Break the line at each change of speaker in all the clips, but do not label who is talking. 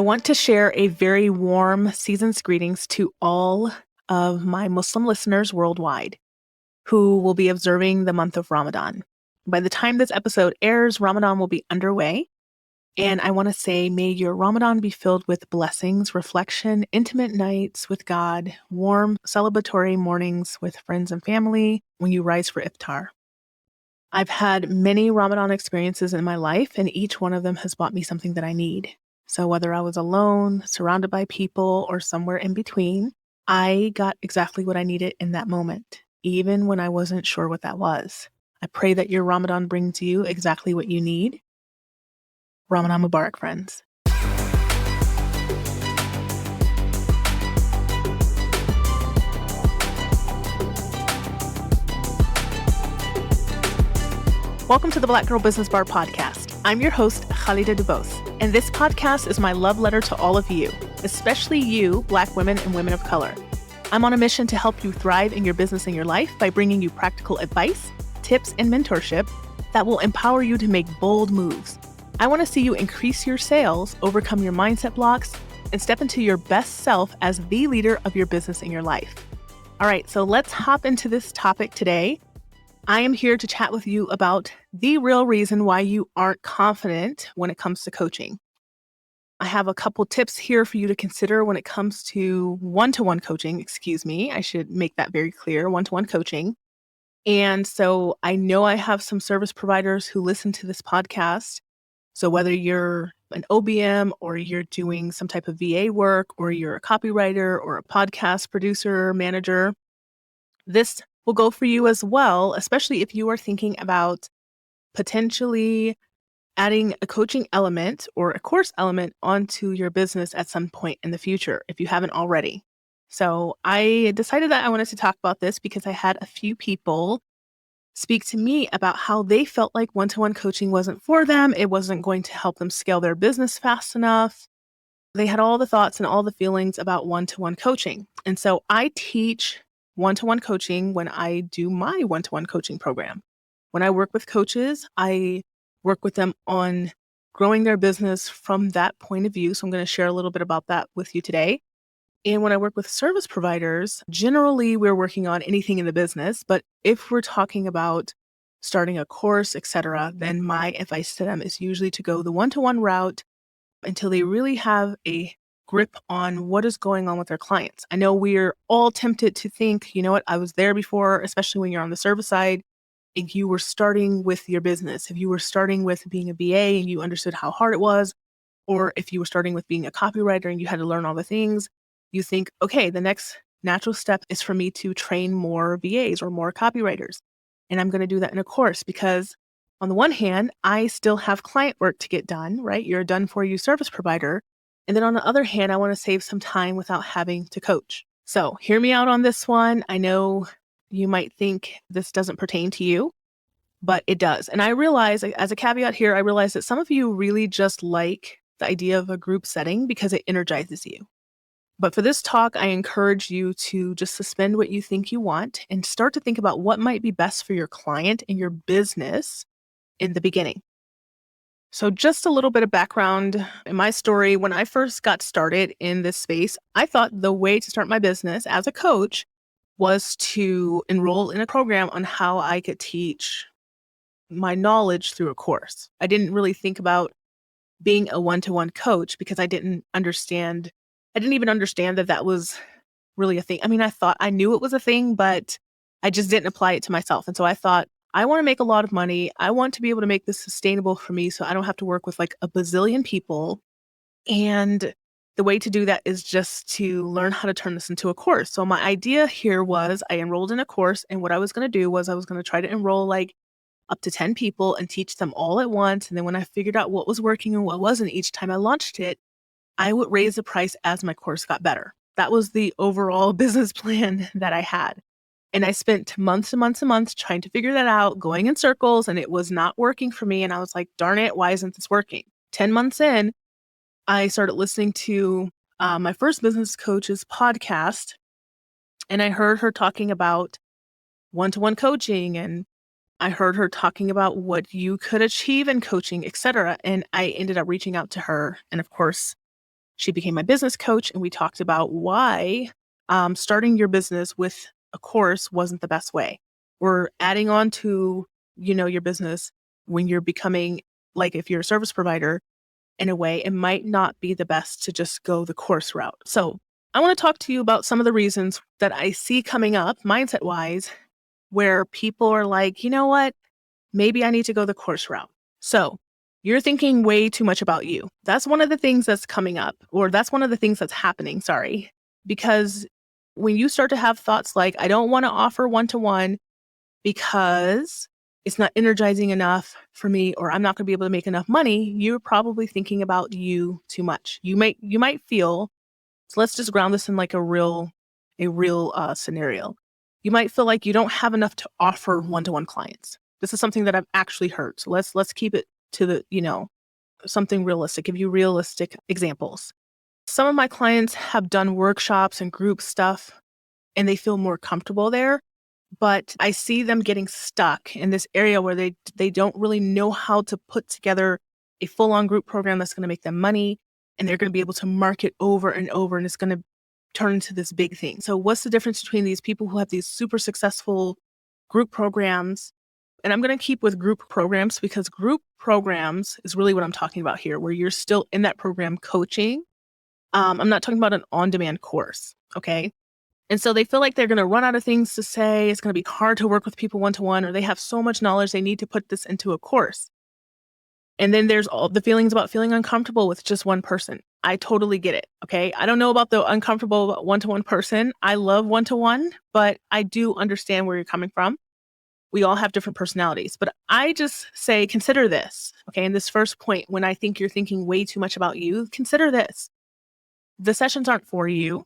want to share a very warm season's greetings to all of my Muslim listeners worldwide who will be observing the month of Ramadan. By the time this episode airs, Ramadan will be underway. And I want to say, may your Ramadan be filled with blessings, reflection, intimate nights with God, warm celebratory mornings with friends and family when you rise for iftar. I've had many Ramadan experiences in my life, and each one of them has brought me something that I need. So whether I was alone, surrounded by people, or somewhere in between, I got exactly what I needed in that moment, even when I wasn't sure what that was. I pray that your Ramadan brings you exactly what you need. Ramadan Mubarak, friends. Welcome to the Black Girl Business Bar podcast. I'm your host, Khalida Dubose, and this podcast is my love letter to all of you, especially you, Black women and women of color. I'm on a mission to help you thrive in your business and your life by bringing you practical advice, tips, and mentorship that will empower you to make bold moves. I want to see you increase your sales, overcome your mindset blocks, and step into your best self as the leader of your business and your life. All right, so let's hop into this topic today. I am here to chat with you about the real reason why you aren't confident when it comes to coaching. I have a couple tips here for you to consider when it comes to one-to-one coaching. I should make that very clear, one-to-one coaching. And so I know I have some service providers who listen to this podcast. So whether you're an OBM or you're doing some type of VA work or you're a copywriter or a podcast producer, manager, this will go for you as well, especially if you are thinking about potentially adding a coaching element or a course element onto your business at some point in the future, if you haven't already. So I decided that I wanted to talk about this because I had a few people speak to me about how they felt like one-to-one coaching wasn't for them. It wasn't going to help them scale their business fast enough. They had all the thoughts and all the feelings about one-to-one coaching. And so I teach one-to-one coaching when I do my one-to-one coaching program. When I work with coaches, I work with them on growing their business from that point of view. So I'm going to share a little bit about that with you today. And when I work with service providers, generally we're working on anything in the business. But if we're talking about starting a course, etc., then my advice to them is usually to go the one-to-one route until they really have a grip on what is going on with their clients. I know we're all tempted to think, you know what, I was there before, especially when you're on the service side. If you were starting with your business, if you were starting with being a BA and you understood how hard it was, or if you were starting with being a copywriter and you had to learn all the things, you think, okay, the next natural step is for me to train more VAs or more copywriters. And I'm going to do that in a course because on the one hand, I still have client work to get done, right? You're a done for you service provider. And then on the other hand, I want to save some time without having to coach. So hear me out on this one. I know you might think this doesn't pertain to you, but it does. And I realize, as a caveat here, I realize that some of you really just like the idea of a group setting because it energizes you. But for this talk, I encourage you to just suspend what you think you want and start to think about what might be best for your client and your business in the beginning. So just a little bit of background in my story. When I first got started in this space, I thought the way to start my business as a coach was to enroll in a program on how I could teach my knowledge through a course. I didn't really think about being a one-to-one coach because I didn't even understand that that was really a thing. I mean, I thought I knew it was a thing, but I just didn't apply it to myself. And so I thought, I want to make a lot of money. I want to be able to make this sustainable for me so I don't have to work with like a bazillion people. And the way to do that is just to learn how to turn this into a course. So my idea here was I enrolled in a course, and what I was going to do was I was going to try to enroll like up to 10 people and teach them all at once. And then when I figured out what was working and what wasn't each time I launched it, I would raise the price as my course got better. That was the overall business plan that I had. And I spent months and months and months trying to figure that out, going in circles, and it was not working for me. And I was like, darn it, why isn't this working? 10 months in, I started listening to my first business coach's podcast, and I heard her talking about one-to-one coaching, and I heard her talking about what you could achieve in coaching, etc. And I ended up reaching out to her. And of course, She became my business coach, and we talked about why starting your business with a course wasn't the best way, or adding on to, your business when you're becoming, like, if you're a service provider, in a way, it might not be the best to just go the course route. So I want to talk to you about some of the reasons that I see coming up mindset wise, where people are like, you know what, maybe I need to go the course route. So you're thinking way too much about you. That's one of the things that's coming up, or that's one of the things that's happening. Sorry. Because when you start to have thoughts like, I don't want to offer one-to-one because it's not energizing enough for me, or I'm not going to be able to make enough money, you're probably thinking about you too much. You might feel, so let's just ground this in like a real scenario. You might feel like you don't have enough to offer one-to-one clients. This is something that I've actually heard. So let's keep it to the, something realistic, give you realistic examples. Some of my clients have done workshops and group stuff, and they feel more comfortable there. But I see them getting stuck in this area where they don't really know how to put together a full-on group program that's going to make them money, and they're going to be able to market over and over, and it's going to turn into this big thing. So what's the difference between these people who have these super successful group programs? And I'm going to keep with group programs, because group programs is really what I'm talking about here, where you're still in that program coaching. I'm not talking about an on-demand course, okay? And so they feel like they're going to run out of things to say. It's going to be hard to work with people one-to-one, or they have so much knowledge they need to put this into a course. And then there's all the feelings about feeling uncomfortable with just one person. I totally get it, okay? I don't know about the uncomfortable one-to-one person. I love one-to-one, but I do understand where you're coming from. We all have different personalities, but I just say, consider this, okay? In this first point, when I think you're thinking way too much about you, consider this. The sessions aren't for you,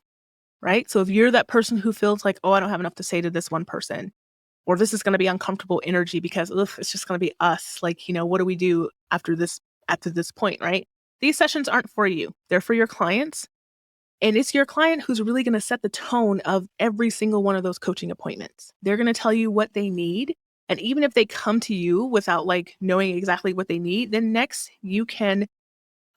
right? So if you're that person who feels like, oh, I don't have enough to say to this one person, or this is going to be uncomfortable energy because it's just going to be us, like, what do we do after this point, right? These sessions aren't for you. They're for your clients. And it's your client who's really going to set the tone of every single one of those coaching appointments. They're going to tell you what they need. And even if they come to you without like knowing exactly what they need, then next you can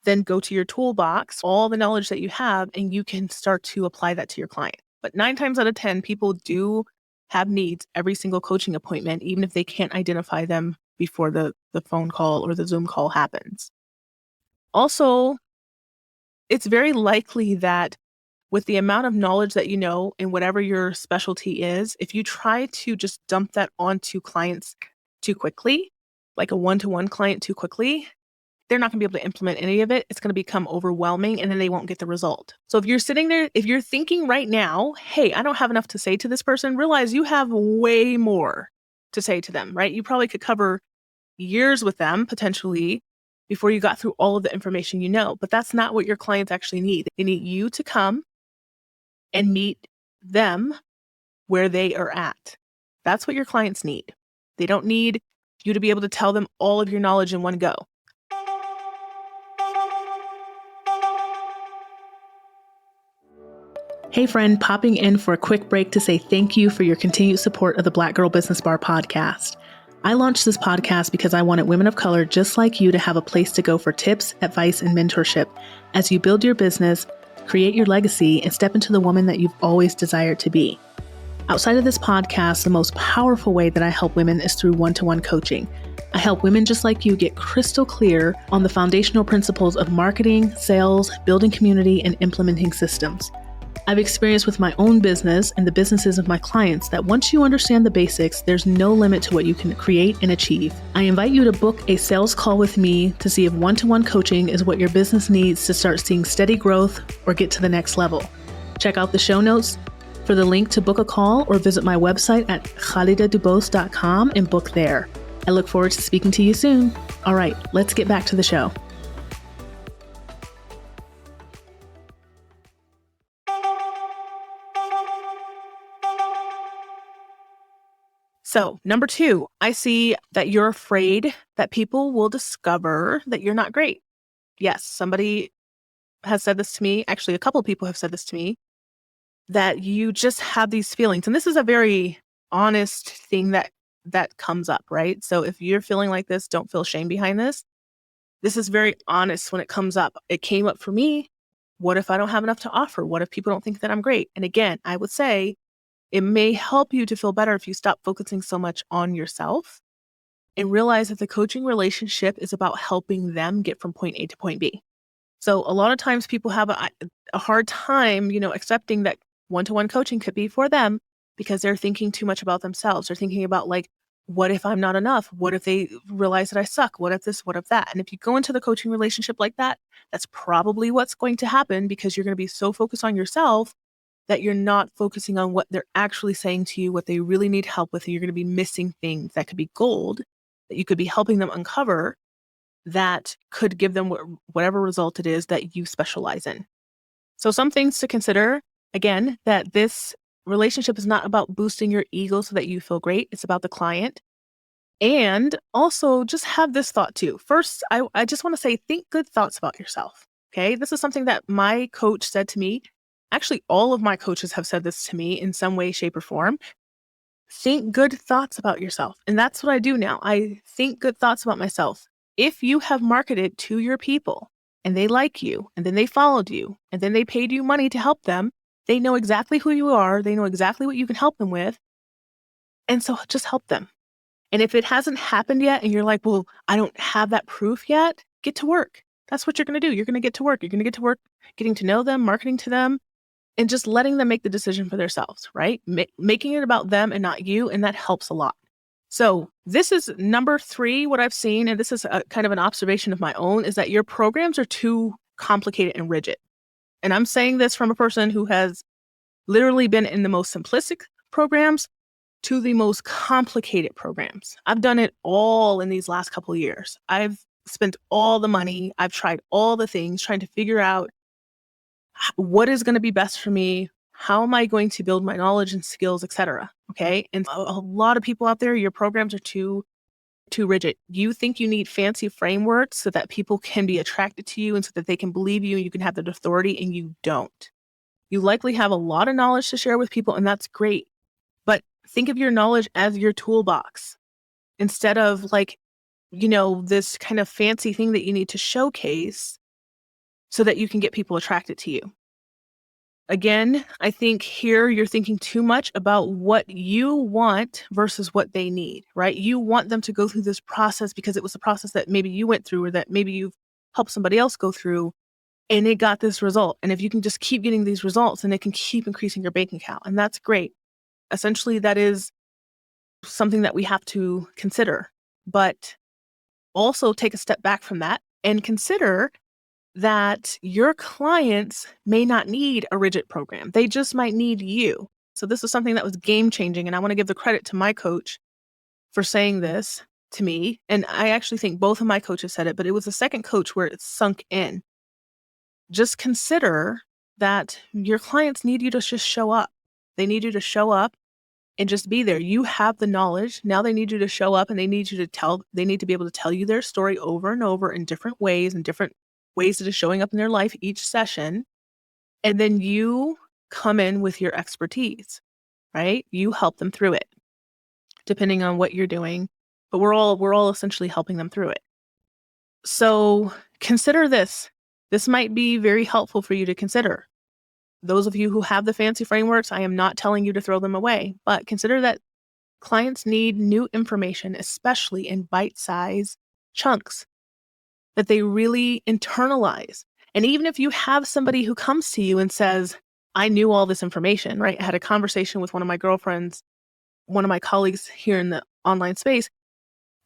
then go to your toolbox, all the knowledge that you have, and you can start to apply that to your client. But 9 times out of 10, people do have needs every single coaching appointment, even if they can't identify them before the phone call or the Zoom call happens. Also, it's very likely that with the amount of knowledge that you know in whatever your specialty is, if you try to just dump that onto clients too quickly, like a one-to-one client too quickly, they're not going to be able to implement any of it. It's going to become overwhelming, and then they won't get the result. So if you're sitting there, if you're thinking right now, hey, I don't have enough to say to this person, realize you have way more to say to them, right? You probably could cover years with them potentially before you got through all of the information you know, but that's not what your clients actually need. They need you to come and meet them where they are at. That's what your clients need. They don't need you to be able to tell them all of your knowledge in one go. Hey friend, popping in for a quick break to say thank you for your continued support of the Black Girl Business Bar podcast. I launched this podcast because I wanted women of color just like you to have a place to go for tips, advice, and mentorship as you build your business, create your legacy, and step into the woman that you've always desired to be. Outside of this podcast, the most powerful way that I help women is through one-to-one coaching. I help women just like you get crystal clear on the foundational principles of marketing, sales, building community, and implementing systems. I've experienced with my own business and the businesses of my clients that once you understand the basics, there's no limit to what you can create and achieve. I invite you to book a sales call with me to see if one-to-one coaching is what your business needs to start seeing steady growth or get to the next level. Check out the show notes for the link to book a call, or visit my website at khalidadubose.com and book there. I look forward to speaking to you soon. All right, let's get back to the show. So, number 2, I see that you're afraid that people will discover that you're not great. Yes, somebody has said this to me. Actually, a couple of people have said this to me, that you just have these feelings. And this is a very honest thing that comes up, right? So if you're feeling like this, don't feel shame behind this. This is very honest when it comes up. It came up for me. What if I don't have enough to offer? What if people don't think that I'm great? And again, I would say it may help you to feel better if you stop focusing so much on yourself and realize that the coaching relationship is about helping them get from point A to point B. So a lot of times people have a hard time, accepting that one-to-one coaching could be for them because they're thinking too much about themselves. They're thinking about like, what if I'm not enough? What if they realize that I suck? What if this? What if that? And if you go into the coaching relationship like that, that's probably what's going to happen because you're going to be so focused on yourself that you're not focusing on what they're actually saying to you, what they really need help with. And you're going to be missing things that could be gold that you could be helping them uncover that could give them whatever result it is that you specialize in. So some things to consider, again, that this relationship is not about boosting your ego so that you feel great. It's about the client. And also just have this thought too. First, I just want to say, think good thoughts about yourself. Okay. This is something that my coach said to me. Actually, all of my coaches have said this to me in some way, shape, or form. Think good thoughts about yourself. And that's what I do now. I think good thoughts about myself. If you have marketed to your people and they like you, and then they followed you, and then they paid you money to help them, they know exactly who you are. They know exactly what you can help them with. And so just help them. And if it hasn't happened yet and you're like, well, I don't have that proof yet, get to work. That's what you're going to do. You're going to get to work. You're going to get to work getting to know them, marketing to them, and just letting them make the decision for themselves, right? Making it about them and not you. And that helps a lot. So this is number 3, what I've seen, and this is a kind of an observation of my own, is that your programs are too complicated and rigid. And I'm saying this from a person who has literally been in the most simplistic programs to the most complicated programs. I've done it all in these last couple of years. I've spent all the money. I've tried all the things, trying to figure out what is going to be best for me. How am I going to build my knowledge and skills, etc. Okay. And a lot of people out there, your programs are too rigid. You think you need fancy frameworks so that people can be attracted to you and so that they can believe you and you can have that authority, and you don't. You likely have a lot of knowledge to share with people, and that's great. But think of your knowledge as your toolbox instead of this kind of fancy thing that you need to showcase so that you can get people attracted to you. Again, I think here you're thinking too much about what you want versus what they need, right? You want them to go through this process because it was a process that maybe you went through or that maybe you've helped somebody else go through, and it got this result. And if you can just keep getting these results, then it can keep increasing your bank account. And that's great. Essentially, that is something that we have to consider. But also take a step back from that and consider that your clients may not need a rigid program. They just might need you. So this is something that was game changing. And I want to give the credit to my coach for saying this to me. And I actually think both of my coaches said it, but it was the second coach where it sunk in. Just consider that your clients need you to just show up. They need you to show up and just be there. You have the knowledge. Now they need you to show up, and they need to be able to tell you their story over and over in different ways and different ways that is showing up in their life each session. And then you come in with your expertise, right? You help them through it, depending on what you're doing. But we're all essentially helping them through it. So consider this. This might be very helpful for you to consider. Those of you who have the fancy frameworks, I am not telling you to throw them away, but consider that clients need new information, especially in bite-sized chunks that they really internalize. And even if you have somebody who comes to you and says, I knew all this information, right? I had a conversation with one of my girlfriends, one of my colleagues here in the online space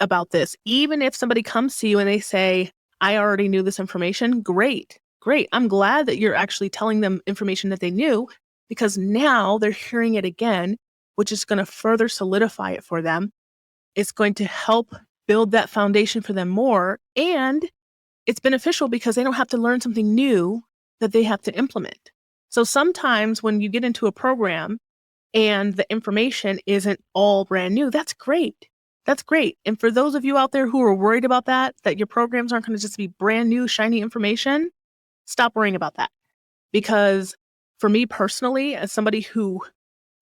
about this. Even if somebody comes to you and they say, I already knew this information, great. I'm glad that you're actually telling them information that they knew, because now they're hearing it again, which is going to further solidify it for them. It's going to help build that foundation for them more. And it's beneficial because they don't have to learn something new that they have to implement. So sometimes when you get into a program and the information isn't all brand new, that's great. That's great. And for those of you out there who are worried about that your programs aren't going to just be brand new, shiny information, stop worrying about that. Because for me personally, as somebody who,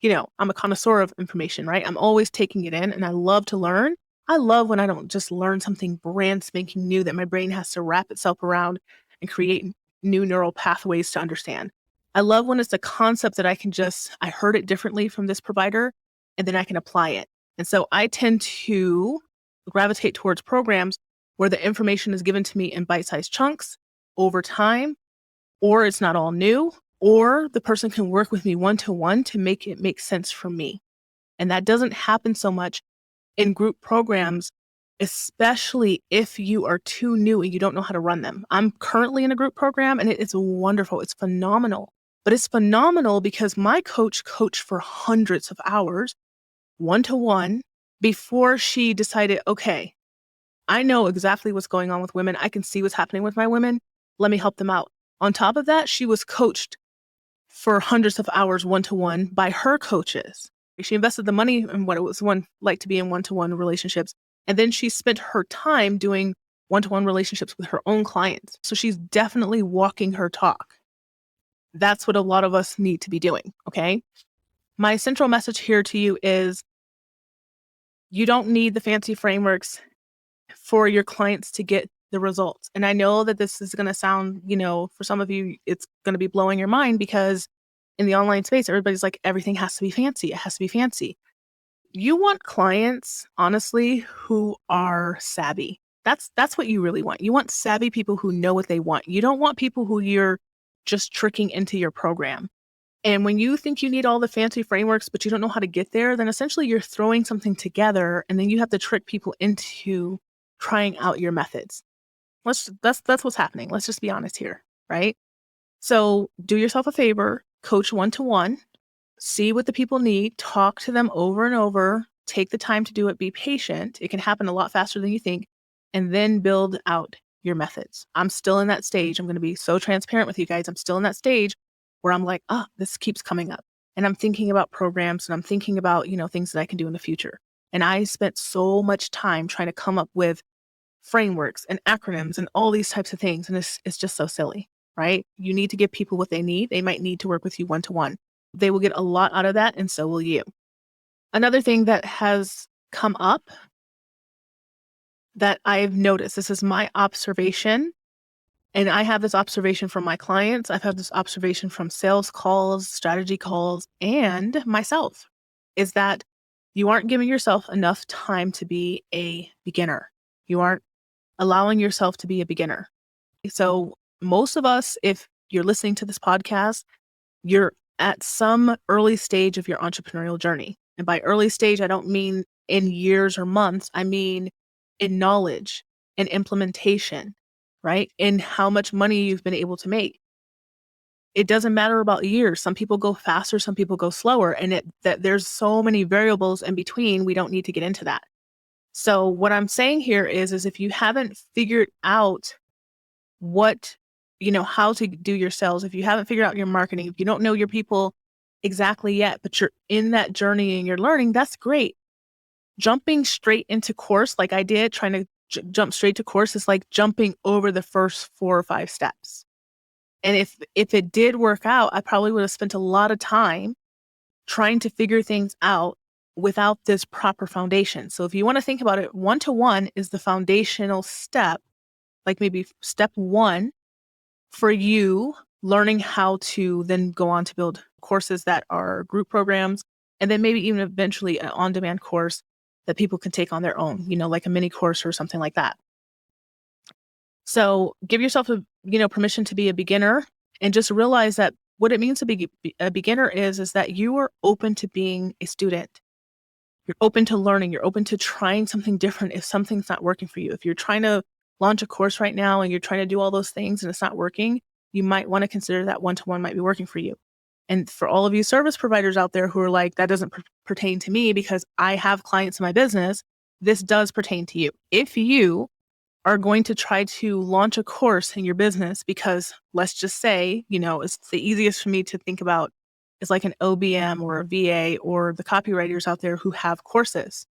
I'm a connoisseur of information, right? I'm always taking it in and I love to learn. I love when I don't just learn something brand spanking new that my brain has to wrap itself around and create new neural pathways to understand. I love when it's a concept that I heard it differently from this provider and then I can apply it. And so I tend to gravitate towards programs where the information is given to me in bite-sized chunks over time, or it's not all new, or the person can work with me one-to-one to make it make sense for me. And that doesn't happen so much in group programs, especially if you are too new and you don't know how to run them. I'm currently in a group program and it is wonderful. It's phenomenal. But it's phenomenal because my coach coached for hundreds of hours, one-to-one, before she decided, okay, I know exactly what's going on with women. I can see what's happening with my women. Let me help them out. On top of that, she was coached for hundreds of hours one-to-one by her coaches. She invested the money in what it was like to be in one-to-one relationships. And then she spent her time doing one-to-one relationships with her own clients. So she's definitely walking her talk. That's what a lot of us need to be doing, okay? My central message here to you is you don't need the fancy frameworks for your clients to get the results. And I know that this is going to sound, for some of you, it's going to be blowing your mind because in the online space, everybody's like, everything has to be fancy. It has to be fancy. You want clients, honestly, who are savvy. That's what you really want. You want savvy people who know what they want. You don't want people who you're just tricking into your program. And when you think you need all the fancy frameworks, but you don't know how to get there, then essentially you're throwing something together and then you have to trick people into trying out your methods. That's what's happening. Let's just be honest here, right? So do yourself a favor, coach one-to-one, see what the people need, talk to them over and over, take the time to do it, be patient. It can happen a lot faster than you think, and then build out your methods. I'm still in that stage. I'm going to be so transparent with you guys. I'm still in that stage where I'm like, this keeps coming up. And I'm thinking about programs and I'm thinking about, things that I can do in the future. And I spent so much time trying to come up with frameworks and acronyms and all these types of things. And it's just so silly, right? You need to give people what they need. They might need to work with you one-to-one. They will get a lot out of that, and so will you. Another thing that has come up that I've noticed, this is my observation, and I have this observation from my clients. I've had this observation from sales calls, strategy calls, and myself, is that you aren't giving yourself enough time to be a beginner. You aren't allowing yourself to be a beginner. So most of us, if you're listening to this podcast, you're at some early stage of your entrepreneurial journey. And by early stage, I don't mean in years or months. I mean in knowledge and implementation, right? In how much money you've been able to make. It doesn't matter about years. Some people go faster, some people go slower. And that there's so many variables in between, we don't need to get into that. So what I'm saying here is if you haven't figured out how to do your sales, if you haven't figured out your marketing, if you don't know your people exactly yet, but you're in that journey and you're learning, that's great. Jumping straight into course like I did, trying to jump straight to course is like jumping over the first 4 or 5 steps. And if it did work out, I probably would have spent a lot of time trying to figure things out without this proper foundation. So if you want to think about it, one-to-one is the foundational step, like maybe step 1 for you learning how to then go on to build courses that are group programs, and then maybe even eventually an on-demand course that people can take on their own, like a mini course or something like that. So give yourself permission to be a beginner, and just realize that what it means to be a beginner is that you are open to being a student. You're open to learning. You're open to trying something different if something's not working for you. If you're trying to launch a course right now and you're trying to do all those things and it's not working, you might want to consider that one-to-one might be working for you. And for all of you service providers out there who are like, that doesn't pertain to me because I have clients in my business, this does pertain to you. If you are going to try to launch a course in your business because let's just say, it's the easiest for me to think about is like an OBM or a VA or the copywriters out there who have courses.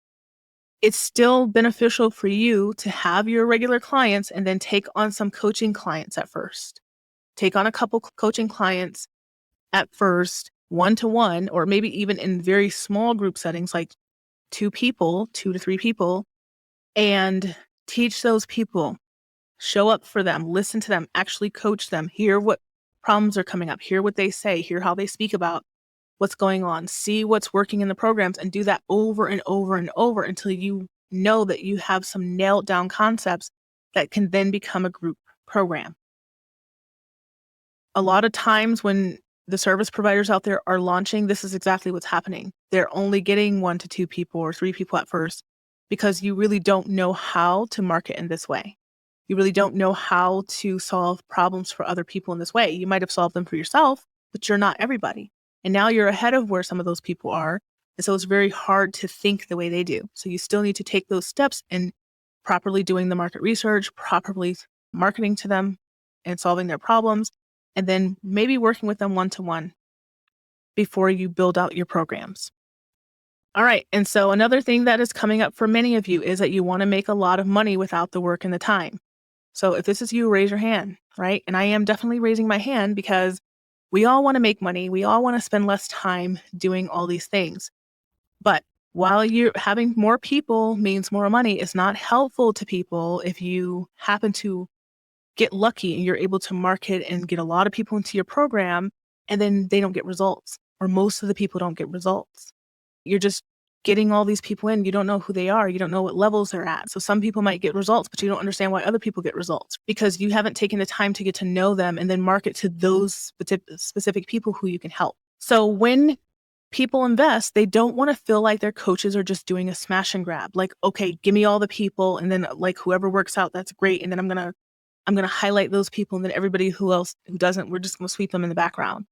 It's still beneficial for you to have your regular clients and then take on some coaching clients at first. Take on a couple coaching clients at first, one-to-one, or maybe even in very small group settings, like 2 to 3 people, and teach those people Show up for them, listen to them, actually coach them, hear what problems are coming up, hear what they say, hear how they speak about what's going on, see what's working in the programs, and do that over and over and over until you know that you have some nailed down concepts that can then become a group program. A lot of times when the service providers out there are launching, this is exactly what's happening. They're only getting 1 to 2 people or 3 people at first because you really don't know how to market in this way. You really don't know how to solve problems for other people in this way. You might have solved them for yourself, but you're not everybody. And now you're ahead of where some of those people are. And so it's very hard to think the way they do. So you still need to take those steps in properly doing the market research, properly marketing to them and solving their problems, and then maybe working with them one-to-one before you build out your programs. All right. And so another thing that is coming up for many of you is that you want to make a lot of money without the work and the time. So if this is you, raise your hand, right? And I am definitely raising my hand because we all want to make money. We all want to spend less time doing all these things. But while you're having more people means more money, it's not helpful to people if you happen to get lucky and you're able to market and get a lot of people into your program and then they don't get results, or most of the people don't get results. You're just getting all these people in. You don't know who they are. You don't know what levels they're at. So some people might get results, but you don't understand why other people get results because you haven't taken the time to get to know them and then market to those specific people who you can help. So when people invest, they don't want to feel like their coaches are just doing a smash and grab. Like, okay, give me all the people. And then like whoever works out, that's great. And then I'm going to highlight those people. And then everybody who doesn't, we're just going to sweep them in the background.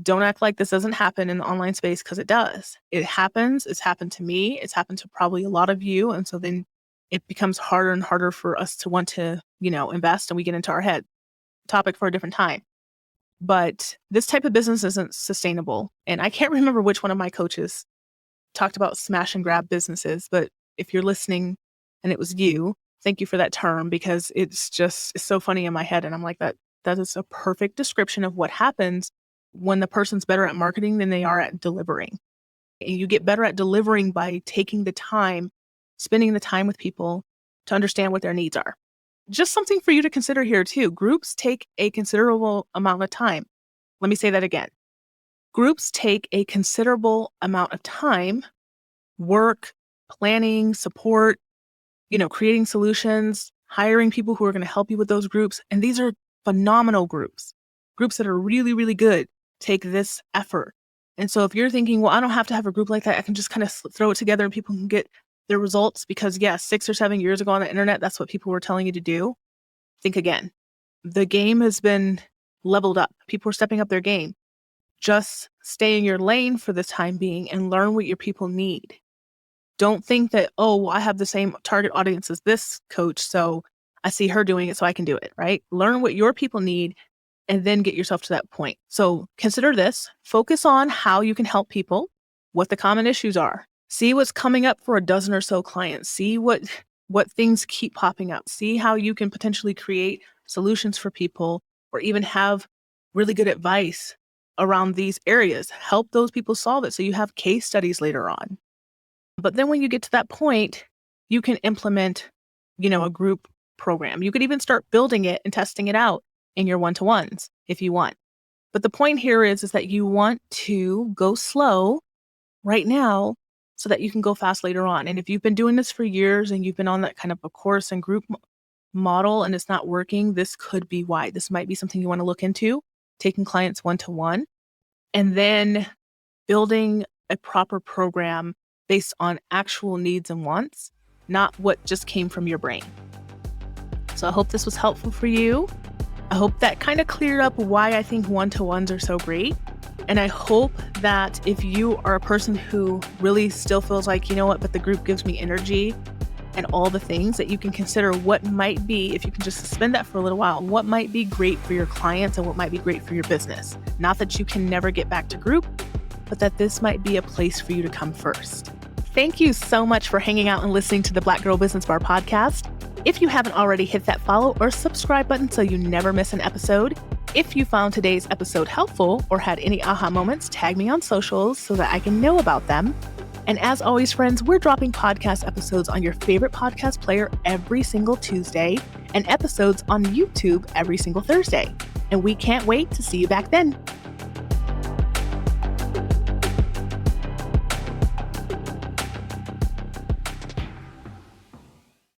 Don't act like this doesn't happen in the online space because it does. It happens. It's happened to me. It's happened to probably a lot of you. And so then it becomes harder and harder for us to want to, invest, and we get into our head. Topic for a different time. But this type of business isn't sustainable. And I can't remember which one of my coaches talked about smash and grab businesses. But if you're listening and it was you, thank you for that term because it's so funny in my head. And I'm like, that is a perfect description of what happens when the person's better at marketing than they are at delivering. And you get better at delivering by taking the time, spending the time with people to understand what their needs are. Just something for you to consider here too. Groups take a considerable amount of time. Let me say that again. Groups take a considerable amount of time, work, planning, support, creating solutions, hiring people who are going to help you with those groups. And these are phenomenal groups that are really, really good. Take this effort. And so if you're thinking, well, I don't have to have a group like that, I can just kind of throw it together and people can get their results because 6 or 7 years ago on the internet, that's what people were telling you to do. Think again. The game has been leveled up. People are stepping up their game. Just stay in your lane for the time being and learn what your people need. Don't think that, I have the same target audience as this coach, so I see her doing it, so I can do it, right? Learn what your people need and then get yourself to that point. So consider this. Focus on how you can help people, what the common issues are. See what's coming up for a dozen or so clients. See what things keep popping up. See how you can potentially create solutions for people or even have really good advice around these areas. Help those people solve it so you have case studies later on. But then when you get to that point, you can implement, a group program. You could even start building it and testing it out in your one-to-ones if you want. But the point here is that you want to go slow right now so that you can go fast later on. And if you've been doing this for years and you've been on that kind of a course and group model and it's not working, this could be why. This might be something you want to look into, taking clients one-to-one, and then building a proper program based on actual needs and wants, not what just came from your brain. So I hope this was helpful for you. I hope that kind of cleared up why I think one-to-ones are so great. And I hope that if you are a person who really still feels like, but the group gives me energy and all the things, that you can consider what might be, if you can just suspend that for a little while, what might be great for your clients and what might be great for your business. Not that you can never get back to group, but that this might be a place for you to come first. Thank you so much for hanging out and listening to the Black Girl Business Bar podcast. If you haven't already, hit that follow or subscribe button so you never miss an episode. If you found today's episode helpful or had any aha moments, tag me on socials so that I can know about them. And as always, friends, we're dropping podcast episodes on your favorite podcast player every single Tuesday. and episodes on YouTube every single Thursday. And we can't wait to see you back then.